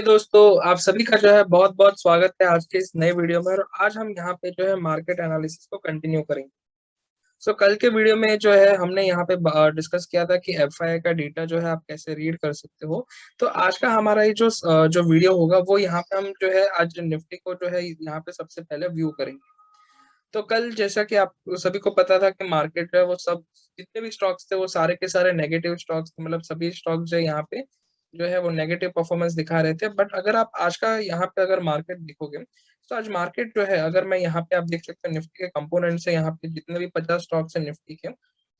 दोस्तों, आप सभी का जो है बहुत बहुत स्वागत है आज के इस नए वीडियो में। और आज हम यहाँ पे जो है मार्केट एनालिसिस को कंटिन्यू करेंगे। कल के वीडियो में जो है हमने यहाँ पे डिस्कस किया था कि एफआई का डेटा जो है आप कैसे रीड कर सकते हो। तो आज का हमारा ये जो वीडियो होगा वो यहाँ पे हम जो है आज निफ्टी को जो है यहाँ पे सबसे पहले व्यू करेंगे। तो कल जैसा कि आप सभी को पता था कि मार्केट जो है वो सब जितने भी स्टॉक्स थे वो सारे के सारे नेगेटिव स्टॉक्स थे, मतलब सभी स्टॉक्स जो है यहाँ पे जो है वो नेगेटिव परफॉर्मेंस दिखा रहे थे। बट अगर आप आज का यहाँ पे अगर मार्केट देखोगे तो आज मार्केट जो है, अगर मैं यहाँ पे आप देख सकते हैं निफ्टी के कंपोनेंट्स है, यहाँ पे जितने भी 50 स्टॉक्स है निफ्टी के,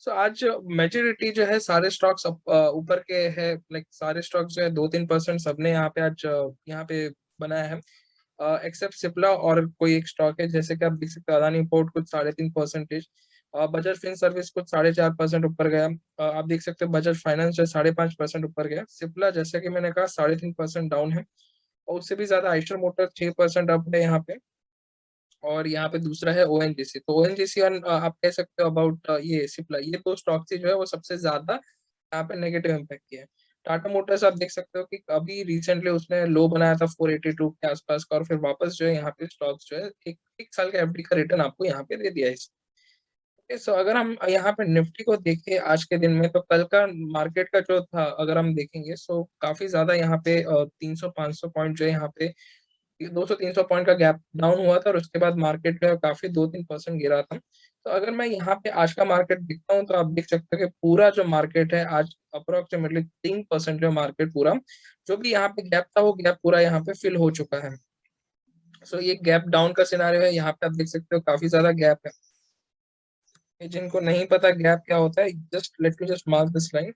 सो आज मेजोरिटी जो है सारे स्टॉक्स ऊपर के है। लाइक सारे स्टॉक्स जो है 2-3% सबने यहाँ पे आज यहाँ पे बनाया है, एक्सेप्ट सिप्ला और कोई एक स्टॉक है। जैसे कि आप देख सकते हो अदानी पोर्ट कुछ 3.5%, बजाज फिन सर्विस कुछ 4.5% ऊपर गया। आप देख सकते हो बजाज फाइनेंस जो 5.5% ऊपर गया। सिप्ला जैसे कि मैंने कहा 3.5% डाउन है, और उससे भी ज्यादा आइशर मोटर 6% अप है यहाँ पे। और यहाँ पे दूसरा है ओएनजीसी। तो ओएनजीसी और आप कह सकते हो अबाउट ये सिप्ला, ये दो स्टॉक से जो है वो सबसे ज्यादा यहाँ पे नेगेटिव इम्पैक्ट किया है। टाटा मोटर्स आप देख सकते हो कि अभी रिसेंटली उसने लो बनाया था 482 के आसपास का, और फिर वापस जो है यहाँ पे स्टॉक्स जो है एक साल का एफडी का रिटर्न आपको यहाँ पे दे दिया है। अगर हम यहाँ पे निफ्टी को देखें आज के दिन में, तो कल का मार्केट का जो था अगर हम देखेंगे, काफी ज्यादा यहाँ पे 300-500 पॉइंट जो है यहाँ पे 200-300 पॉइंट का गैप डाउन हुआ था, और उसके बाद मार्केट जो है काफी 2-3% गिरा था। तो अगर मैं यहाँ पे आज का मार्केट देखता हूँ तो आप देख सकते हैं कि पूरा जो मार्केट है आज अप्रोक्सीमेटली 3% जो मार्केट पूरा जो भी यहाँ पे गैप था वो गैप पूरा यहाँ पे फिल हो चुका है। ये गैप डाउन का सिनारियो है, यहाँ पे आप देख सकते हो काफी ज्यादा गैप है। जिनको नहीं पता गैप क्या होता है, just let me just mark this line.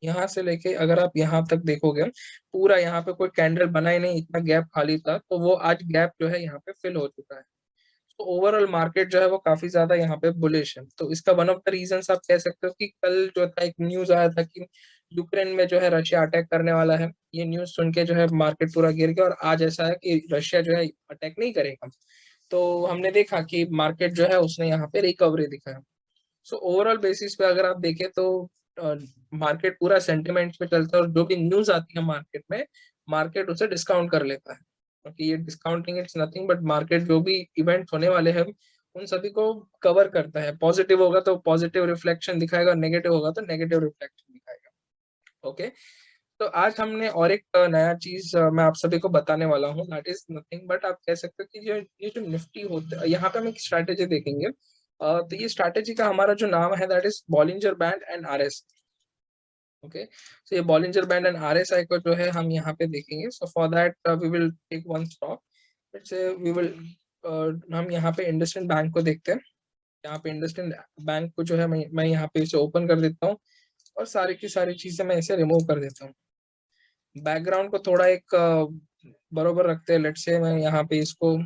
यहाँ से लेके अगर आप यहाँ तक देखोगे पूरा यहाँ पे कोई कैंडल बना ही नहीं, इतना गैप खाली था, तो वो आज गैप जो है यहाँ पे फिल हो चुका है। तो ओवरऑल मार्केट जो है वो काफी ज्यादा यहाँ पे बुलिश है। तो इसका वन ऑफ द रीजंस आप कह सकते हो कि कल जो था एक न्यूज आया था कि यूक्रेन में जो है रशिया अटैक करने वाला है। ये न्यूज सुन के जो है मार्केट पूरा गिर गया, और आज ऐसा है कि रशिया जो है अटैक नहीं करेगा। तो हमने देखा कि मार्केट जो है उसने यहाँ पे रिकवरी दिखाया। ओवरऑल बेसिस पे अगर आप देखें तो मार्केट पूरा सेंटिमेंट्स पे चलता है, और जो भी न्यूज आती है मार्केट में मार्केट उसे डिस्काउंट कर लेता है, क्योंकि ये discounting it's nothing but market जो भी इवेंट्स होने वाले हैं उन सभी को कवर करता है। पॉजिटिव होगा तो पॉजिटिव रिफ्लेक्शन दिखाएगा, नेगेटिव होगा तो नेगेटिव रिफ्लेक्शन दिखाएगा। ओके, तो आज हमने और एक नया चीज मैं आप सभी को बताने वाला हूँ, दैट इज नथिंग बट आप कह सकते हो कि ये जो निफ्टी होता है, यहाँ पे हम एक स्ट्रैटेजी देखेंगे। तो ये स्ट्रैटेजी का हमारा जो नाम है that is Bollinger band and RS. Okay, ये बॉलिंजर बैंड एंड आरएसआई को जो है हम यहाँ पे देखेंगे। So for that we will take one stock. Let's say we will हम यहाँ पे इंडसइंड बैंक को देखते हैं। यहाँ पे इंडसइंड बैंक को जो है मैं यहाँ पे इसे ओपन कर देता हूँ, और सारी की सारी चीजें मैं इसे रिमूव कर देता हूँ। बैकग्राउंड को थोड़ा एक बरोबर रखते हैं। लेट्स से मैं यहाँ पे इसको,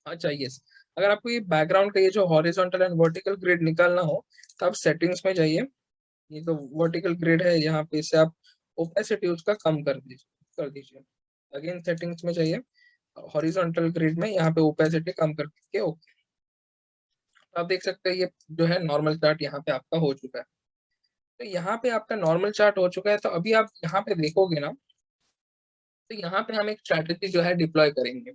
अच्छा यस, अगर आपको ये बैकग्राउंड का ये जो हॉरिजॉन्टल एंड वर्टिकल ग्रिड निकालना हो तो आप सेटिंग्स में जाइए। ये तो वर्टिकल ग्रिड है, यहाँ पे इसे आप ओपेसिटी उसका कम कर दीजिए। अगेन सेटिंग्स में जाइए, हॉरिजॉन्टल ग्रिड में यहाँ पे ओपेसिटी कम कर दीजिए। ओके, तो आप देख सकते हैं ये जो है नॉर्मल चार्ट यहाँ पे आपका हो चुका है। तो यहाँ पे आपका नॉर्मल चार्ट हो चुका है, तो अभी आप यहाँ पे देखोगे ना, तो यहाँ पे हम एक स्ट्रैटेजी जो है डिप्लॉय करेंगे।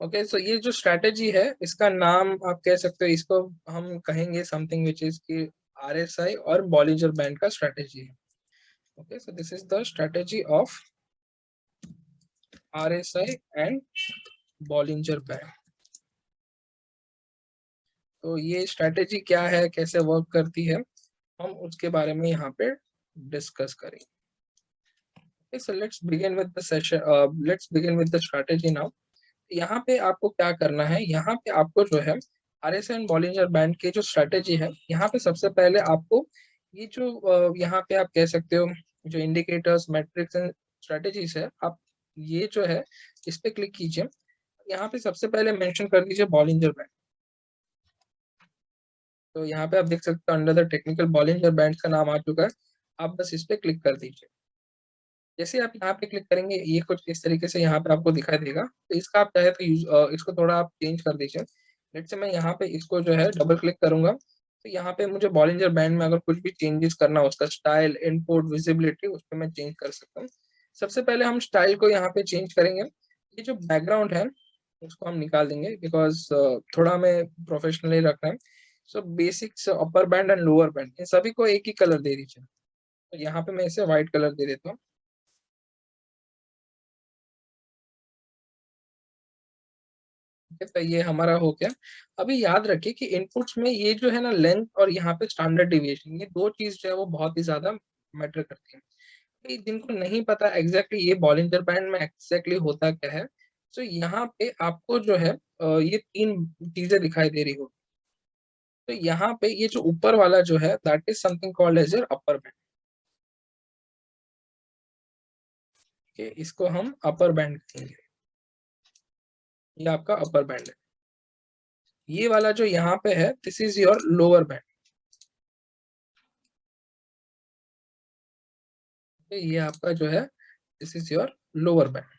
ओके, सो ये जो स्ट्रैटेजी है इसका नाम आप कह सकते हो, इसको हम कहेंगे समथिंग विच इज की आरएसआई और बॉलिंजर बैंड का स्ट्रैटेजी है। Okay, so this is the strategy of RSI and Bollinger band. तो ये स्ट्रैटेजी क्या है, कैसे वर्क करती है, हम उसके बारे में यहाँ पे डिस्कस करेंगे। So let's begin with the session, let's begin with the strategy now. यहाँ पे आपको क्या करना है, यहाँ पे आपको जो है आरएसआई एंड बॉलिंजर बैंड की जो स्ट्रैटेजी है, यहाँ पे सबसे पहले आपको ये जो यहाँ पे आप कह सकते हो जो इंडिकेटर्स मैट्रिक्स एंड स्ट्रैटेजीज है, आप ये जो है इस पे क्लिक कीजिए। यहाँ पे सबसे पहले मेंशन कर दीजिए बॉलिंजर बैंड। तो यहाँ पे आप देख सकते हो under the technical Bollinger band का नाम आ चुका है। आप बस इस पे क्लिक कर दीजिए। जैसे आप यहाँ पे क्लिक करेंगे ये कुछ इस तरीके से यहाँ पे आपको दिखाई देगा। तो इसका आप चाहे तो इसको थोड़ा आप चेंज कर दीजिए। लेट्स से मैं यहाँ पे इसको जो है डबल क्लिक करूंगा, तो यहाँ पे मुझे बॉलिंजर बैंड में अगर कुछ भी चेंजेस करना हो, उसका स्टाइल, इनपुट, विजिबिलिटी, उस पे मैं चेंज कर सकता हूँ। सबसे पहले हम स्टाइल को यहाँ पे चेंज करेंगे। ये जो बैकग्राउंड है, उसको हम निकाल देंगे बिकॉज़ थोड़ा हमें प्रोफेशनली रखना है। So basics upper band and lower band इन सभी को एक ही कलर दे दीजिए। तो यहाँ पे मैं इसे व्हाइट कलर दे देता हूँ। ठीक है, तो ये हमारा हो गया। अभी याद रखिए कि इनपुट्स में ये जो है ना लेंथ और यहाँ पे स्टैंडर्ड डेविएशन, ये 2 चीज़ जो है वो बहुत ही ज़्यादा मैटर करती हैं। कि जिनको नहीं पता एग्जैक्टली ये बॉलिंजर बैंड में एग्जैक्टली होता क्या है, तो यहाँ पे आपको जो है ये 3 चीज़ें दिखाई दे रही हो। तो यहाँ पे ये जो ऊपर वाला जो है that is something called as your upper band. Okay, इसको हम अपर बैंड कहेंगे। ये आपका अपर बैंड है। ये वाला जो यहाँ पे है this is your lower band. ये आपका जो है this is your lower band.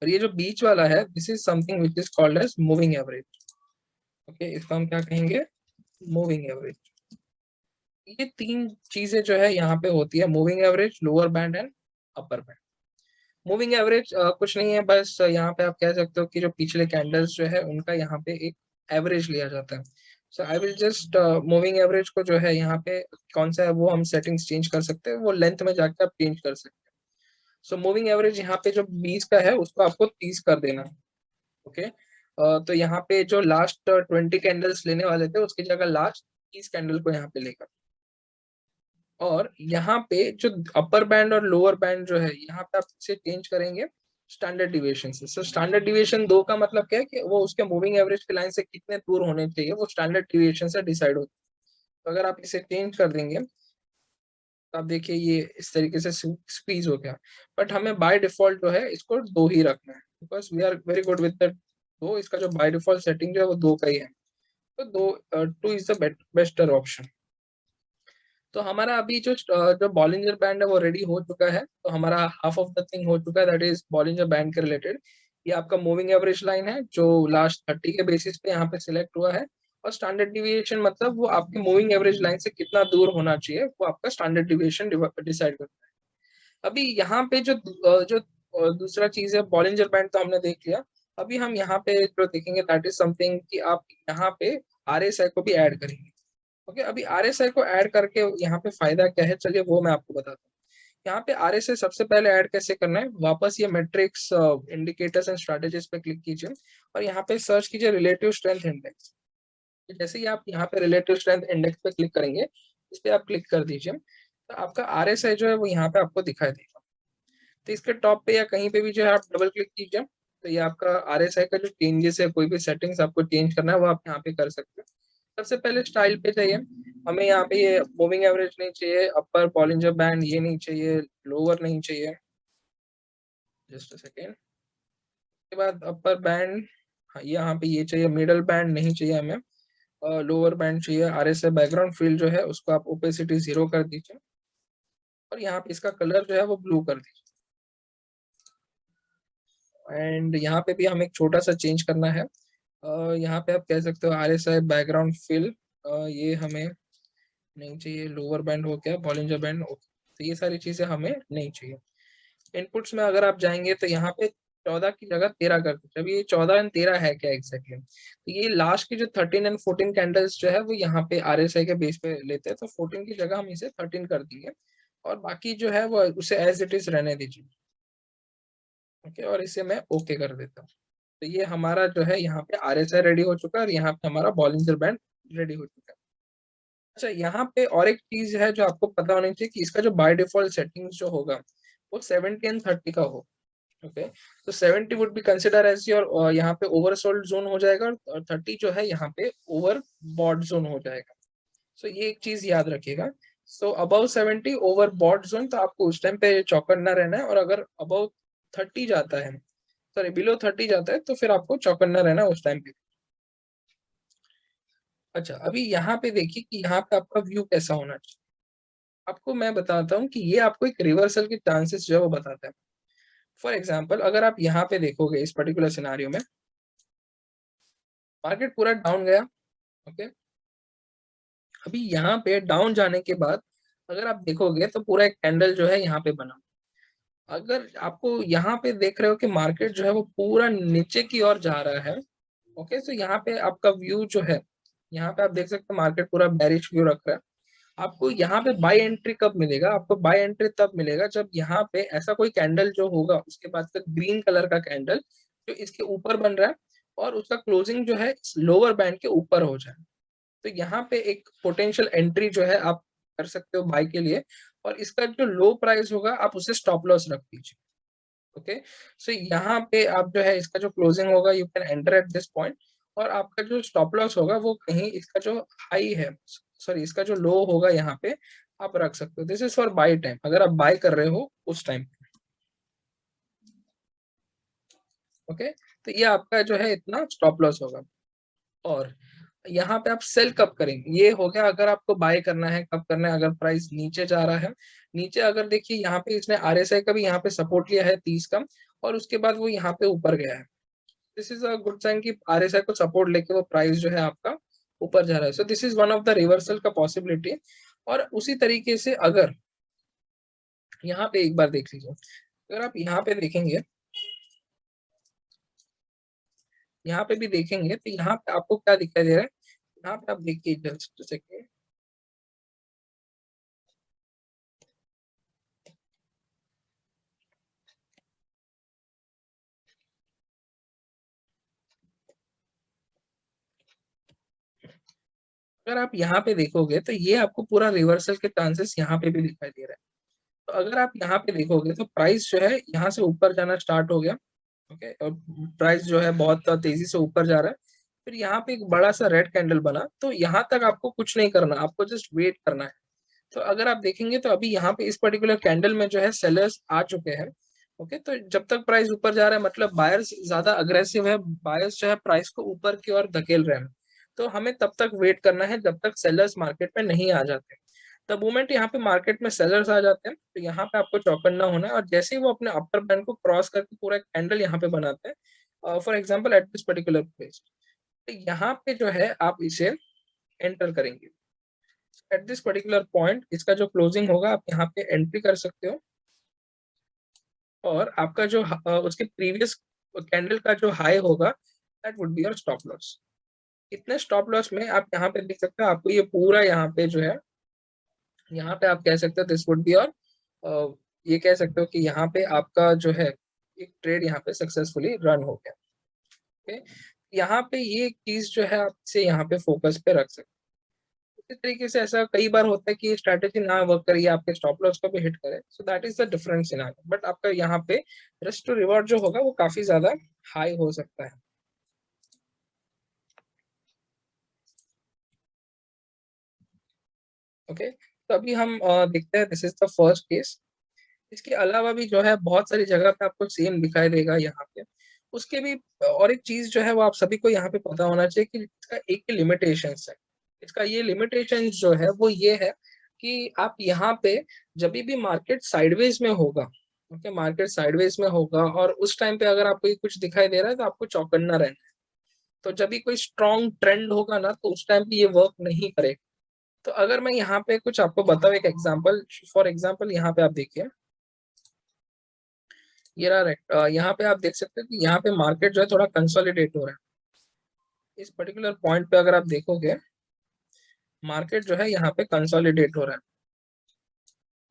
और ये जो बीच वाला है this is something which is called as moving average. Okay, इसको हम क्या कहेंगे? Moving average. ये 3 चीज़ें जो है यहाँ पे होती है, moving average, lower band and upper band. Moving average कुछ नहीं है, बस यहाँ पे आप कह सकते हो कि जो पिछले कैंडल्स जो है उनका यहाँ पे एक एवरेज लिया जाता है। So I will just moving average को जो है यहाँ पे कौन सा है वो हम सेटिंग्स चेंज कर सकते हैं, वो लेंथ में जाके आप चेंज कर सकते हैं। सो मूविंग एवरेज यहाँ पे जो 20 का है उसको आपको 30 कर देना है। ओके, तो यहाँ पे जो लास्ट 20 कैंडल्स लेने वाले थे उसकी जगह लास्ट 30 कैंडल को यहाँ पे लेकर, और यहाँ पे जो अपर बैंड और लोअर बैंड जो है यहाँ पे आप इसे चेंज करेंगे स्टैंडर्ड डिविएशन से। सो स्टैंडर्ड डिविएशन 2 का मतलब क्या है कि वो उसके मूविंग एवरेज की लाइन से कितने दूर होने चाहिए, वो स्टैंडर्ड डिविएशन से डिसाइड होता है। तो अगर आप इसे चेंज कर देंगे तो आप देखिए ये इस तरीके से स्क्वीज हो गया। बट हमें बाय डिफॉल्ट जो है इसको 2 ही रखना है because we are very good with the 2। इसका जो बाय डिफॉल्ट सेटिंग जो है वो 2 का ही है। तो 2 इज द बेस्टर ऑप्शन। तो हमारा अभी जो बॉलिंजर बैंड है वो रेडी हो चुका है। तो हमारा हाफ ऑफ द थिंग हो चुका है, दैट इज बॉलिंजर बैंड के रिलेटेड। ये आपका मूविंग एवरेज लाइन है जो लास्ट 30 के बेसिस पे यहाँ पे सिलेक्ट हुआ है, और स्टैंडर्ड डिविएशन मतलब वो आपके मूविंग एवरेज लाइन से कितना दूर होना चाहिए, वो आपका स्टैंडर्ड डिविएशन डिसाइड करता है। अभी यहाँ पे दूसरा चीज है, बॉलिंजर बैंड तो हमने देख लिया। अभी हम यहाँ पे जो देखेंगे दैट इज समथिंग कि आप यहाँ पे आरएसआई को भी ऐड करेंगे। ओके, अभी आरएसआई को ऐड करके यहाँ पे फायदा क्या है, चलिए वो मैं आपको बताता हूँ। यहाँ पे आरएसआई सबसे पहले ऐड कैसे करना है, वापस ये मैट्रिक्स इंडिकेटर्स एंड स्ट्रेटजीज पे क्लिक कीजिए और यहाँ पे सर्च कीजिए रिलेटिव स्ट्रेंथ इंडेक्स। जैसे ही आप यहाँ पे रिलेटिव स्ट्रेंथ इंडेक्स पे क्लिक करेंगे, इस पे आप क्लिक कर दीजिए, तो आपका आरएसआई जो है वो यहाँ पे आपको दिखाई देगा। तो इसके टॉप पे या कहीं पे भी जो है आप डबल क्लिक कीजिए, तो ये आपका आरएसआई का जो चेंजेस है, कोई भी सेटिंग्स आपको चेंज करना है वो आप यहाँ पे कर सकते हैं। सबसे पहले स्टाइल पे जाइए। हमें यहाँ पे ये मूविंग एवरेज नहीं चाहिए, अपर बॉलिंजर बैंड ये नहीं चाहिए, लोअर नहीं चाहिए। Just a second. उसके बाद अपर बैंड, हाँ यहाँ पे ये चाहिए, मिडल बैंड नहीं चाहिए हमें, लोअर बैंड चाहिए। आरएसआई बैकग्राउंड फील्ड जो है उसको आप ओपेसिटी 0 कर दीजिए, और यहाँ पे इसका कलर जो है वो ब्लू कर दीजिए। एंड यहाँ पे भी हमें एक छोटा सा चेंज करना है। यहाँ पे आप कह सकते हो आरएसआई बैकग्राउंड फिल, ये हमें नहीं चाहिए। लोअर बैंड हो गया, बॉलिंजर बैंड ओके, तो ये सारी चीजें हमें नहीं चाहिए। इनपुट्स में अगर आप जाएंगे तो यहाँ पे 14 की जगह 13 कर दीजिए। अभी ये 14 एंड 13 है क्या एग्जैक्टली, तो ये लास्ट की जो 13 एंड 14 कैंडल्स जो है वो यहाँ पे आरएसआई के बेस पे लेते हैं, तो 14 की जगह हम इसे 13 कर देंगे, और बाकी जो है वो उसे एज इट इज रहने दीजिए। ओके, और इसे मैं ओके कर देता हूँ। तो ये हमारा जो है यहाँ पे आरएसआई रेडी हो चुका है, और यहाँ पे हमारा बॉलिंजर बैंड रेडी हो चुका है। अच्छा, यहाँ पे और एक चीज है जो आपको पता होनी चाहिए कि इसका जो बाय डिफॉल्ट सेटिंग्स जो होगा वो 70 एंड 30 का हो। ओके, तो 70 would be consider as your, यहाँ पे ओवरसोल्ड जोन हो जाएगा, और 30 जो है यहाँ पे ओवर बॉट जोन हो जाएगा। सो ये एक चीज याद रखिएगा। सो अबव 70 ओवर बॉट जोन, तो आपको उस टाइम पे चौकन्ना रहना है, और अगर अबव 30 जाता है, सॉरी बिलो 30 जाता है, तो फिर आपको चौकन्ना रहना है उस टाइम पे। अच्छा, अभी यहाँ पे देखिए कि यहाँ पे आपका व्यू कैसा होना चाहिए। आपको मैं बताता हूँ कि ये आपको एक रिवर्सल के चांसेस जो है वो बताता है। फॉर एग्जाम्पल अगर आप यहाँ पे देखोगे इस पर्टिकुलर सिनारियो में, मार्केट पूरा डाउन गया, ओके। अभी यहाँ पे डाउन जाने के बाद अगर आप देखोगे तो पूरा एक कैंडल जो है यहाँ पे बना। अगर आपको यहाँ पे देख रहे हो कि मार्केट जो है वो पूरा नीचे की ओर जा रहा है, ओके। तो यहाँ पे आपका व्यू जो है, यहाँ पे आप देख सकते हो मार्केट पूरा बेरिश व्यू रख रहा है। आपको यहाँ पे बाय एंट्री कब मिलेगा? आपको बाय एंट्री तब मिलेगा जब यहाँ पे ऐसा कोई कैंडल जो होगा, उसके बाद का ग्रीन कलर का कैंडल जो इसके ऊपर बन रहा है और उसका क्लोजिंग जो है लोअर बैंड के ऊपर हो जाए, तो यहाँ पे एक पोटेंशियल एंट्री जो है आप कर सकते हो बाय के लिए। और इसका जो लो प्राइस होगा आप उसे स्टॉप लॉस रख दीजिए, ओके। सो यहाँ पे आप जो है इसका जो क्लोजिंग होगा you can enter at this point, और आपका जो स्टॉप लॉस होगा वो कहीं इसका जो हाई है, सॉरी इसका जो लो होगा यहाँ पे आप रख सकते हो। This is for by time, अगर आप बाय कर रहे हो उस टाइम, ओके। तो ये आपका जो है इतना स्टॉप लॉस होगा। और यहाँ पे आप सेल कब करेंगे, ये हो गया अगर आपको बाय करना है कब करना है, अगर प्राइस नीचे जा रहा है। नीचे अगर देखिए यहाँ पे इसने आरएसआई का भी यहाँ पे सपोर्ट लिया है 30 का, और उसके बाद वो यहाँ पे ऊपर गया है। This is a good sign कि आरएसआई को सपोर्ट लेके वो प्राइस जो है आपका ऊपर जा रहा है। So this is one of the reversal का पॉसिबिलिटी। और उसी तरीके से अगर यहाँ पे एक बार देख लीजिए, अगर आप यहाँ पे देखेंगे, यहाँ पे भी देखेंगे तो यहाँ पे आपको क्या दिखाई दे रहा है, यहाँ पे आप देखिए जस्ट सेकेंड, अगर आप यहाँ पे देखोगे तो ये आपको पूरा रिवर्सल के चांसेस यहाँ पे भी दिखाई दे रहा है। तो अगर आप यहाँ पे देखोगे तो प्राइस जो है यहाँ से ऊपर जाना स्टार्ट हो गया, ओके। और प्राइस जो है बहुत तेजी से ऊपर जा रहा है। फिर यहाँ पे एक बड़ा सा रेड कैंडल बना, तो यहाँ तक आपको कुछ नहीं करना, आपको जस्ट वेट करना है। तो अगर आप देखेंगे तो अभी यहाँ पे इस पर्टिकुलर कैंडल में जो है सेलर्स आ चुके हैं, ओके। तो जब तक प्राइस ऊपर जा रहा है मतलब बायर्स ज्यादा अग्रेसिव है, बायर्स जो है प्राइस को ऊपर की ओर धकेल रहे हैं। तो हमें तब तक वेट करना है जब तक सेलर्स मार्केट में नहीं आ जाते। द मोमेंट यहाँ पे मार्केट में सेलर्स आ जाते हैं तो यहाँ पे आपको चौकन्ना होना है, और जैसे ही वो अपने अपर बैंड को क्रॉस करके पूरा कैंडल यहाँ पे बनाते हैं, for example at this particular place, तो यहाँ पे जो है आप इसे एंटर करेंगे। एट दिस पर्टिकुलर पॉइंट इसका जो क्लोजिंग होगा आप यहाँ पे एंट्री कर सकते हो, और आपका जो उसके प्रीवियस कैंडल का जो हाई होगा that would be your stop loss. इतने स्टॉप लॉस में आप यहाँ पे देख सकते हो, आपको ये पूरा यहाँ पे जो है, यहाँ पे आप कह सकते हो दिस वुड बी योर, ये कह सकते हो कि यहाँ पे आपका जो है एक ट्रेड यहाँ पे सक्सेसफुली रन हो गया, ओके। यहाँ पे ये चीज जो है आप इसे यहाँ पे फोकस पे रख सकते हो। इस तरीके से ऐसा कई बार होता है कि ये स्ट्रैटेजी ना वर्क करे या आपके स्टॉप लॉस को भी हिट करे, so that is the difference in, but आपका यहाँ पे रिस्क टू रिवॉर्ड जो होगा वो काफी ज्यादा हाई हो सकता है, ओके। तो अभी हम देखते हैं, this is the first case. इसके अलावा भी जो है बहुत सारी जगह पे आपको सेम दिखाई देगा यहाँ पे। उसके भी और एक चीज जो है वो आप सभी को यहाँ पे पता होना चाहिए कि इसका एक लिमिटेशंस है। इसका ये लिमिटेशन जो है वो ये है कि आप यहाँ पे जब भी मार्केट साइडवेज में होगा, ओके, मार्केट साइडवेज में होगा और उस टाइम पे अगर आपको ये कुछ दिखाई दे रहा है तो आपको चौकन्ना रहना है। तो जब भी कोई स्ट्रॉन्ग ट्रेंड होगा ना तो उस टाइम पे ये वर्क नहीं करेगा। तो अगर मैं यहाँ पे कुछ आपको बताऊं एक एग्जांपल, फॉर एग्जांपल यहाँ पे आप देखिए, ये रहा यहाँ पे आप देख सकते हैं कि यहाँ पे मार्केट जो है थोड़ा कंसोलिडेट हो रहा है। इस पर्टिकुलर पॉइंट पे अगर आप देखोगे मार्केट जो है यहाँ पे कंसोलिडेट हो रहा है।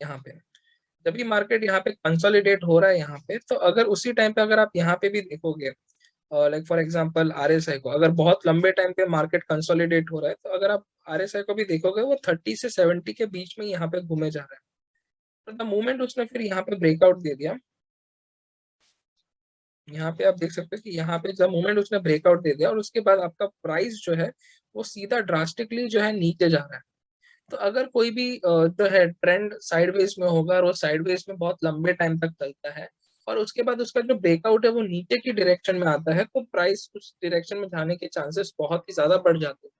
यहाँ पे जब भी मार्केट यहाँ पे कंसोलिडेट हो रहा है यहाँ पे, तो अगर उसी टाइम पे अगर आप यहाँ पे भी देखोगे, लाइक फॉर एग्जांपल आरएसआई को, अगर बहुत लंबे टाइम पे मार्केट कंसोलिडेट हो रहा है तो अगर आप आरएसआई को भी देखोगे वो 30 से 70 के बीच में यहाँ पे घूमे जा रहा है। तो द मोमेंट उसने फिर यहाँ पे ब्रेकआउट दे दिया, यहाँ पे आप देख सकते हो कि यहाँ पे जब मोमेंट उसने ब्रेकआउट दे दिया और उसके बाद आपका प्राइस जो है वो सीधा ड्रास्टिकली जो है नीचे जा रहा है। तो अगर कोई भी जो है ट्रेंड साइडवेज में होगा और वो साइडवेज में बहुत लंबे टाइम तक चलता है और उसके बाद उसका जो ब्रेकआउट है वो नीचे की डायरेक्शन में आता है, तो प्राइस उस डायरेक्शन में जाने के चांसेस बहुत ही ज्यादा बढ़ जाते हैं।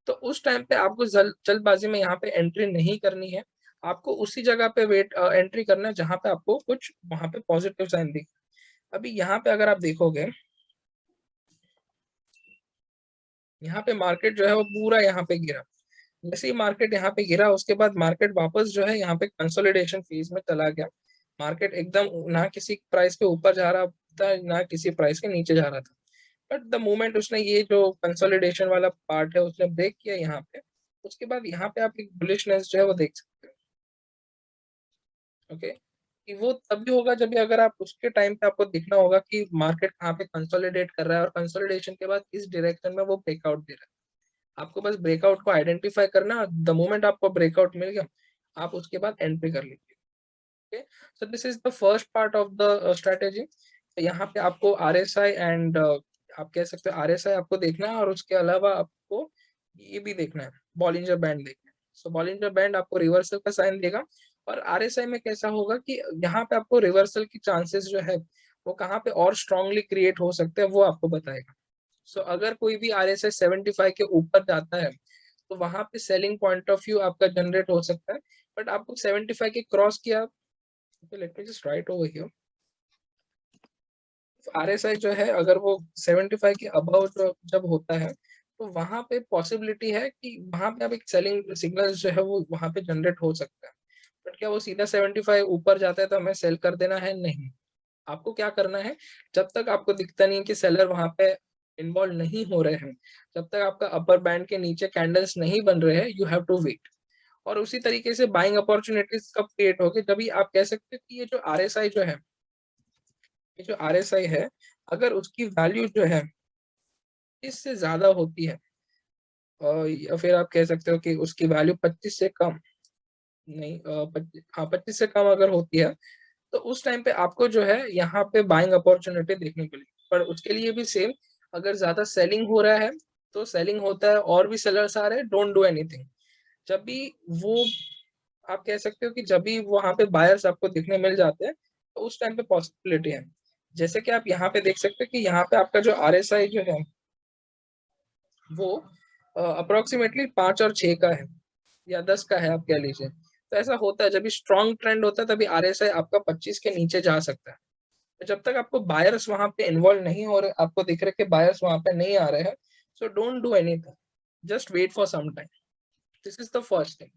तो उस टाइम पे आपको जल्दबाजी में यहाँ पे एंट्री नहीं करनी है। आपको उसी जगह पे वेट एंट्री करना है जहां पे आपको कुछ वहां पे पॉजिटिव साइन दिखे। अभी यहाँ पे अगर आप देखोगे यहाँ पे मार्केट जो है वो पूरा यहाँ पे गिरा। जैसे ही मार्केट यहाँ पे गिरा, उसके बाद मार्केट वापस जो है यहाँ पे कंसोलिडेशन फेज में चला गया। मार्केट एकदम ना किसी प्राइस के ऊपर जा रहा था, ना किसी प्राइस के नीचे जा रहा था। बट द मोमेंट उसने ये जो कंसोलिडेशन वाला पार्ट है उसने ब्रेक किया यहाँ पे, उसके बाद यहाँ पे आप एक बुलिशनेस जो है वो देख सकते हो। ओके, कि वो तभी होगा जब भी अगर आप उसके टाइम पे आपको देखना होगा कि मार्केट कहाँ पे कंसोलिडेट कर रहा है और कंसोलिडेशन के बाद इस डायरेक्शन में वो ब्रेकआउट दे रहा है। आपको बस ब्रेकआउट को आइडेंटिफाई करना, द मोमेंट आपको ब्रेकआउट मिल गया, आप उसके बाद एंट्री कर लीजिए। Okay, so this is the first part of the strategy. यहाँ पे आपको आरएसआई एंड आप कह सकते हो आरएसआई आपको देखना है, और उसके अलावा आपको ये भी देखना है, बॉलिंजर बैंड देखना है। सो बॉलिंजर बैंड आपको रिवर्सल का साइन देगा, और आरएसआई में कैसा होगा कि यहाँ पे आपको रिवर्सल की चांसेस जो है वो कहाँ पे और स्ट्रांगली क्रिएट हो सकते हैं वो आपको बताएगा। सो अगर कोई भी आरएसआई 75 के ऊपर जाता है तो वहां पे सेलिंग पॉइंट ऑफ व्यू आपका जनरेट हो सकता है। बट आपको 75 के क्रॉस किया, let me just right over here, RSI जो है अगर वो 75 के अबव जब होता है तो वहां पे पॉसिबिलिटी है कि वहां पे आप एक सेलिंग सिग्नल जो है वो वहां पे जनरेट हो सकता है। बट क्या वो सीधा 75 ऊपर जाता है तो हमें सेल कर देना है? नहीं। आपको क्या करना है, जब तक आपको दिखता नहीं है कि सेलर वहां पे इन्वॉल्व नहीं हो रहे हैं, जब तक आपका अपर बैंड के नीचे कैंडल्स नहीं बन रहे हैं, यू हैव टू वेट। और उसी तरीके से बाइंग अपॉर्चुनिटीज कब क्रिएट होगी, जब भी आप कह सकते हो कि ये जो आरएसआई जो है, ये जो आरएसआई है, अगर उसकी वैल्यू जो है इससे ज्यादा होती है, या फिर आप कह सकते हो कि उसकी वैल्यू 25 से कम, नहीं 25 से कम अगर होती है, तो उस टाइम पे आपको जो है यहाँ पे बाइंग अपॉर्चुनिटी देखने को मिलेगी। पर उसके लिए भी सेम, अगर ज्यादा सेलिंग हो रहा है तो सेलिंग होता है और भी सेलर्स आ रहे हैं, डोंट डू एनीथिंग। जब भी वो आप कह सकते हो कि जब भी वहां पे बायर्स आपको दिखने मिल जाते हैं तो उस टाइम पे पॉसिबिलिटी है। जैसे कि आप यहाँ पे देख सकते हो कि यहाँ पे आपका जो आरएसआई जो है वो अप्रोक्सीमेटली 5 और 6 का है, या 10 का है आप कह लीजिए। तो ऐसा होता है जब भी स्ट्रॉन्ग ट्रेंड होता है तभी आरएसआई आपका 25 के नीचे जा सकता है। तो जब तक आपको बायर्स वहां पे इन्वॉल्व नहीं हो रहे, आपको दिख रहे कि बायर्स वहां पे नहीं आ रहे हैं, so don't do anything, just wait for some time. This is the first thing.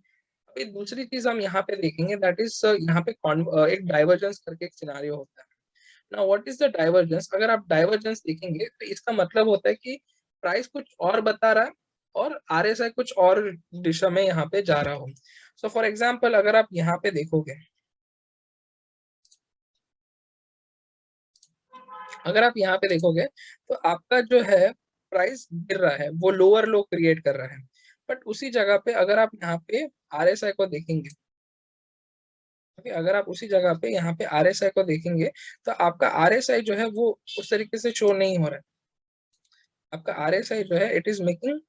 अभी दूसरी चीज हम यहाँ पे देखेंगे, दैट इज यहाँ पे एक डाइवर्जेंस करके एक सिनारियो होता है। Now what is the divergence? अगर आप डाइवर्जेंस देखेंगे तो इसका मतलब होता है कि प्राइस कुछ और बता रहा है और आरएसआई कुछ और दिशा में यहाँ पे जा रहा हो। सो फॉर एग्जाम्पल अगर आप यहाँ पे देखोगे, अगर आप यहाँ पे देखोगे तो आपका जो है प्राइस गिर रहा है, वो लोअर लो क्रिएट कर रहा है। बट उसी जगह पे अगर आप यहाँ पे आरएसआई को देखेंगे, अगर आप उसी जगह पे यहाँ पे आरएसआई को देखेंगे तो आपका आरएसआई जो है वो उस तरीके से शो नहीं हो रहा है। आपका आरएसआई जो है इट इज मेकिंग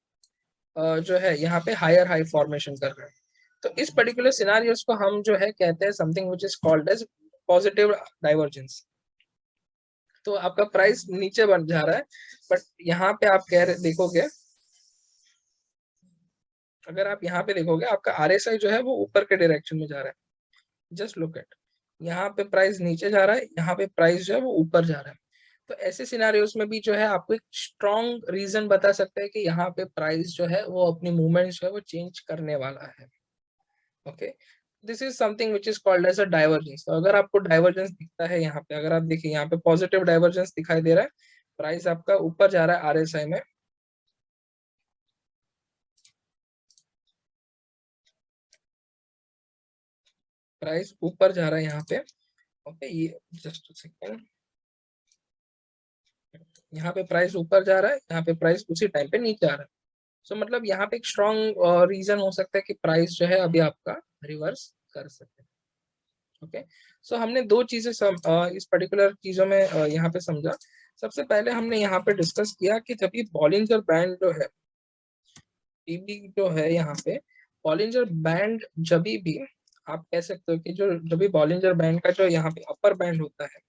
जो है यहाँ पे हायर हाई फॉर्मेशन कर रहा है। तो इस पर्टिकुलर सिनारियोस को हम जो है कहते हैं something which is called as positive divergence. तो आपका प्राइस नीचे बन जा रहा है, बट यहाँ पे आप कह रहे देखोगे, अगर आप यहाँ पे देखोगे आपका आरएसआई जो है वो ऊपर के डायरेक्शन में जा रहा है। जस्ट लुक एट, यहाँ पे प्राइस नीचे जा रहा है, यहाँ पे प्राइस जो है वो ऊपर जा रहा है। तो ऐसे सिनारियोस में भी जो है आपको एक स्ट्रॉन्ग रीजन बता सकता है कि यहाँ पे प्राइस जो है वो अपनी मूवमेंट जो है वो चेंज करने वाला है। Okay, this is something which is called as a divergence. तो अगर आपको डाइवर्जेंस दिखता है यहाँ पे, अगर आप देखिए यहाँ पे पॉजिटिव डाइवर्जेंस दिखाई दे रहा है, प्राइस आपका ऊपर जा रहा है आरएसआई में, प्राइस ऊपर जा रहा है यहाँ पे। ओके, ये जस्ट सेकेंड, यहाँ पे प्राइस ऊपर जा रहा है, यहाँ पे प्राइस उसी टाइम पे नीचे आ रहा है। सो मतलब यहाँ पे एक स्ट्रॉन्ग रीजन हो सकता है कि प्राइस जो है अभी आपका रिवर्स कर सकते हैं। ओके, सो हमने दो चीजें इस पर्टिकुलर चीजों में यहाँ पे समझा। सबसे पहले हमने यहाँ पे डिस्कस किया कि जब ये बॉलिंजर बैंड जो है, पीबी जो है यहाँ पे बॉलिंजर बैंड, जब भी आप कह सकते हो कि जो जब भी बॉलिंजर बैंड का जो यहाँ पे अपर बैंड होता है,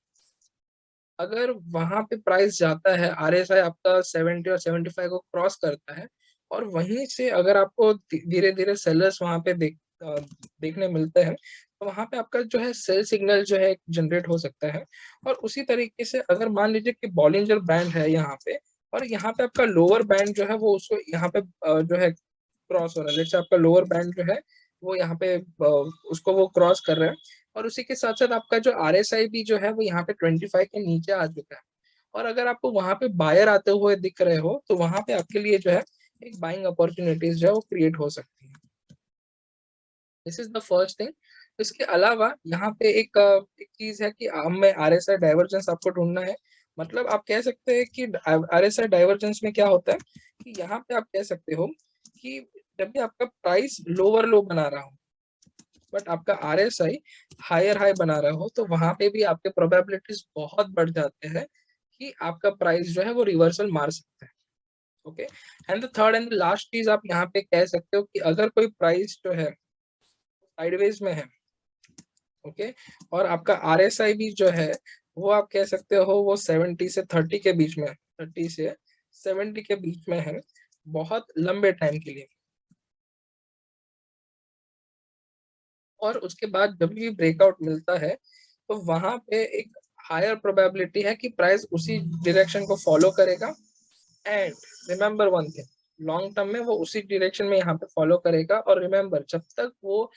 अगर वहां पे प्राइस जाता है, आरएसआई आपका 70 और 75 को क्रॉस करता है, और वहीं से अगर आपको धीरे धीरे सेलर्स वहां पे देखने मिलते हैं, तो वहां पे आपका जो है सेल सिग्नल जो है जनरेट हो सकता है। और उसी तरीके से अगर मान लीजिए कि बॉलिंजर बैंड है यहाँ पे, और यहाँ पे आपका लोअर बैंड जो है वो उसको यहाँ पे जो है क्रॉस हो रहा है। लेट्स से आपका लोअर बैंड जो है वो यहाँ पे उसको वो क्रॉस कर रहा है, और उसी के साथ-साथ आपका जो आरएसआई भी जो है वो यहाँ पे 25 के नीचे आ चुका है। और अगर आपको वहाँ पे बायर आते हुए दिख रहे हो, तो वहाँ पे आपके लिए जो है एक बाइंग अपॉर्चुनिटीज़ जो है वो क्रिएट हो सकती है। This is the first thing. इसके अलावा यहाँ पे एक चीज़ है कि हमें आरएसआई डाइवर्जेंस आपको ढूँढना है। मतलब आप कह सकते हैं कि आरएसआई डाइवर्जेंस में क्या होता है कि यहाँ पे आप कह सकते हो कि जब भी आपका प्राइस लोअर लो बना रहा हो, बट आपका आरएसआई हायर हाई बना रहा हो, तो वहाँ पे भी आपके प्रोबेबिलिटीज़ बहुत बढ़ जाते हैं कि आपका प्राइस जो है वो रिवर्सल मार सकता है। Okay, and the third and the last चीज़ आप यहाँ पे कह सकते हो कि अगर कोई प्राइस जो है साइडवेज में है, ओके, और आपका आरएसआई भी जो है वो आप कह सकते हो वो 70 से 30 के बीच में है, 30 से 70 के बीच में है, बहुत लंबे टाइम के लिए। और उसके बाद जब भी ब्रेकआउट मिलता है, तो वहाँ पे एक हायर प्रोबेबिलिटी है कि प्राइस उसी डायरेक्शन को फॉलो करेगा। And remember one thing, long term में वो उसी डायरेक्शन में यहाँ पे फॉलो करेगा। और रिमेंबर, जब तक वो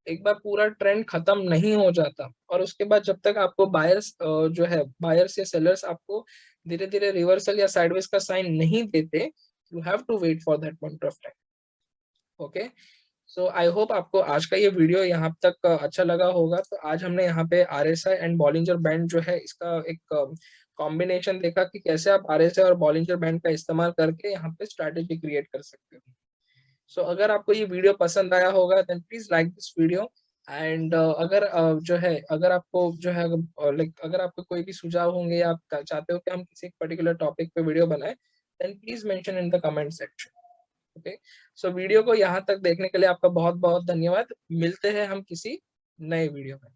एक बार पूरा ट्रेंड खत्म नहीं हो जाता, और उसके बाद जब तक आपको बायर्स जो है बायर्स या सेलर्स आपको धीरे-धीरे रिवर्सल या साइडवेज का साइन नहीं देते, you have to wait for that point of time. Okay, so I hope आपको आज का ये वीडियो यहाँ तक अच्छा लगा होगा। तो आज हमने यहाँ पे आरएसआई एंड बॉलिंजर बैंड जो है इसका एक कॉम्बिनेशन देखा कि कैसे आप आरएसआई और बॉलिंजर बैंड का इस्तेमाल करके यहाँ पे स्ट्रैटेजी क्रिएट कर सकते हो। सो अगर आपको ये वीडियो पसंद आया होगा then please like this video. And अगर जो है अगर आपको जो है लाइक अगर आपको कोई भी सुझाव होंगे या आप चाहते हो कि हम किसी पर्टिकुलर टॉपिक पे वीडियो बनाएं, then please mention in the comment section. Okay, so video को यहाँ तक देखने के लिए आपका बहुत बहुत धन्यवाद। मिलते हैं हम किसी नए वीडियो में।